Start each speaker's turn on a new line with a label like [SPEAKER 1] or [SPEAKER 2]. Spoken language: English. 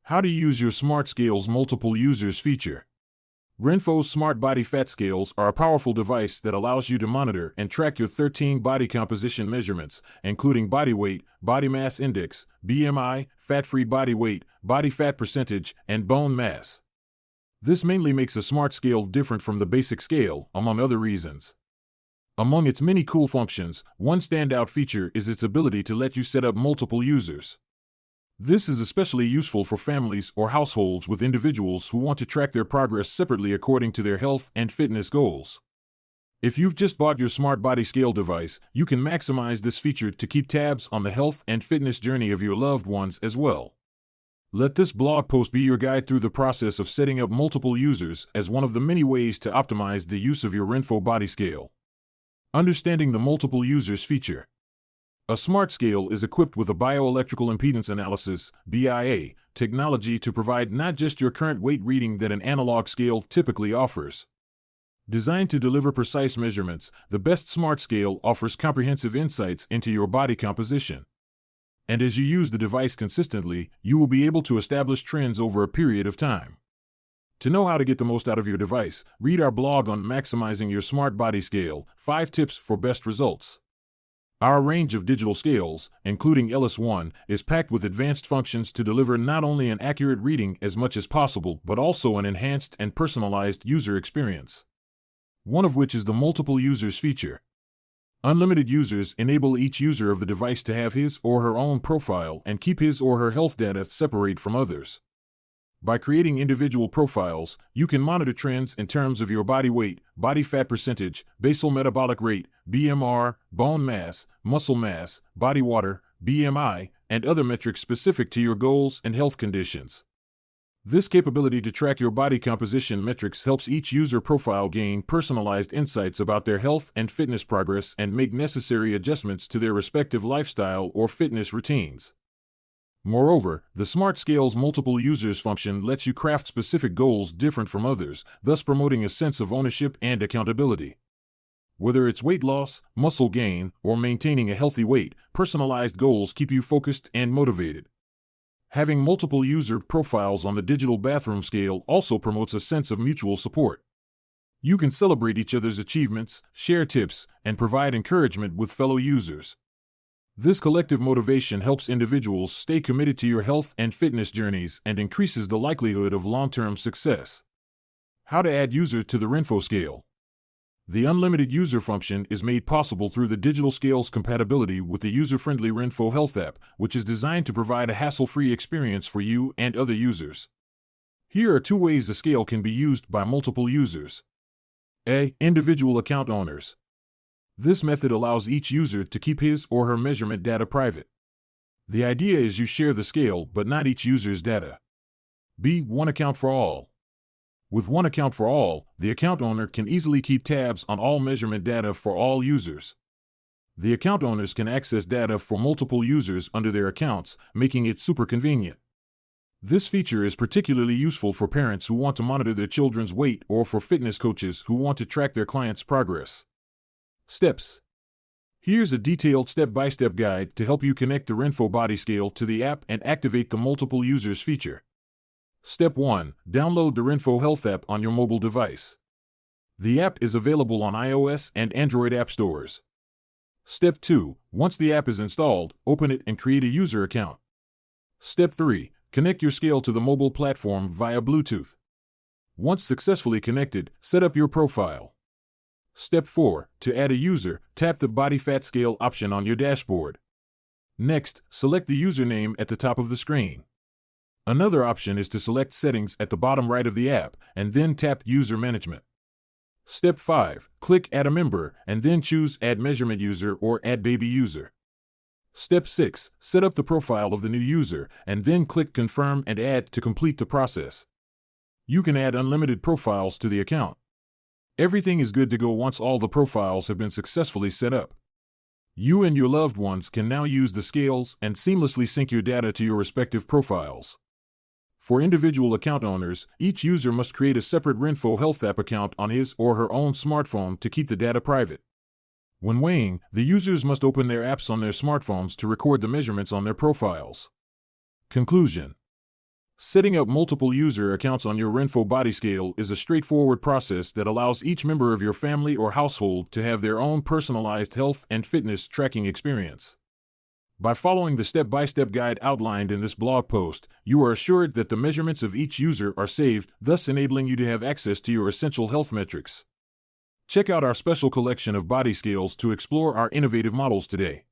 [SPEAKER 1] How to use your Smart Scales multiple users feature. Renpho's Smart Body Fat Scales are a powerful device that allows you to monitor and track your 13 body composition measurements, including body weight, body mass index, BMI, fat-free body weight, body fat percentage, and bone mass. This mainly makes a smart scale different from the basic scale, among other reasons. Among its many cool functions, one standout feature is its ability to let you set up multiple users. This is especially useful for families or households with individuals who want to track their progress separately according to their health and fitness goals. If you've just bought your Smart Body Scale device, you can maximize this feature to keep tabs on the health and fitness journey of your loved ones as well. Let this blog post be your guide through the process of setting up multiple users as one of the many ways to optimize the use of your Renpho Body Scale. Understanding the multiple users feature. A smart scale is equipped with a bioelectrical impedance analysis (BIA) technology to provide not just your current weight reading that an analog scale typically offers. Designed to deliver precise measurements, the best smart scale offers comprehensive insights into your body composition. And as you use the device consistently, you will be able to establish trends over a period of time. To know how to get the most out of your device, read our blog on maximizing your Smart Body Scale, 5 tips for best results. Our range of digital scales, including S11, is packed with advanced functions to deliver not only an accurate reading as much as possible but also an enhanced and personalized user experience. One of which is the multiple users feature. Unlimited users enable each user of the device to have his or her own profile and keep his or her health data separate from others. By creating individual profiles, you can monitor trends in terms of your body weight, body fat percentage, basal metabolic rate, BMR, bone mass, muscle mass, body water, BMI, and other metrics specific to your goals and health conditions. This capability to track your body composition metrics helps each user profile gain personalized insights about their health and fitness progress and make necessary adjustments to their respective lifestyle or fitness routines. Moreover, the Smart Scale's multiple users function lets you craft specific goals different from others, thus promoting a sense of ownership and accountability. Whether it's weight loss, muscle gain, or maintaining a healthy weight, personalized goals keep you focused and motivated. Having multiple user profiles on the digital bathroom scale also promotes a sense of mutual support. You can celebrate each other's achievements, share tips, and provide encouragement with fellow users. This collective motivation helps individuals stay committed to your health and fitness journeys and increases the likelihood of long-term success. How to add user to the Renpho scale. The unlimited user function is made possible through the digital scale's compatibility with the user-friendly Renpho Health app, which is designed to provide a hassle-free experience for you and other users. Here are 2 ways the scale can be used by multiple users. A. Individual account owners. This method allows each user to keep his or her measurement data private. The idea is you share the scale but not each user's data. B. One account for all. With one account for all, the account owner can easily keep tabs on all measurement data for all users. The account owners can access data for multiple users under their accounts, making it super convenient. This feature is particularly useful for parents who want to monitor their children's weight or for fitness coaches who want to track their clients' progress. Steps. Here's a detailed step-by-step guide to help you connect the Renpho Body Scale to the app and activate the multiple users feature. Step 1. Download the Renpho Health app on your mobile device. The app is available on iOS and Android app stores. Step 2. Once the app is installed, open it and create a user account. Step 3. Connect your scale to the mobile platform via Bluetooth. Once successfully connected, set up your profile. Step 4. To add a user, tap the Body Fat Scale option on your dashboard. Next, select the username at the top of the screen. Another option is to select Settings at the bottom right of the app, and then tap User Management. Step 5. Click Add a Member, and then choose Add Measurement User or Add Baby User. Step 6. Set up the profile of the new user, and then click Confirm and Add to complete the process. You can add unlimited profiles to the account. Everything is good to go once all the profiles have been successfully set up. You and your loved ones can now use the scales and seamlessly sync your data to your respective profiles. For individual account owners, each user must create a separate Renpho Health app account on his or her own smartphone to keep the data private. When weighing, the users must open their apps on their smartphones to record the measurements on their profiles. Conclusion. Setting up multiple user accounts on your Renfo body scale is a straightforward process that allows each member of your family or household to have their own personalized health and fitness tracking experience. By following the step-by-step guide outlined in this blog post, you are assured that the measurements of each user are saved, thus enabling you to have access to your essential health metrics. Check out our special collection of body scales to explore our innovative models today.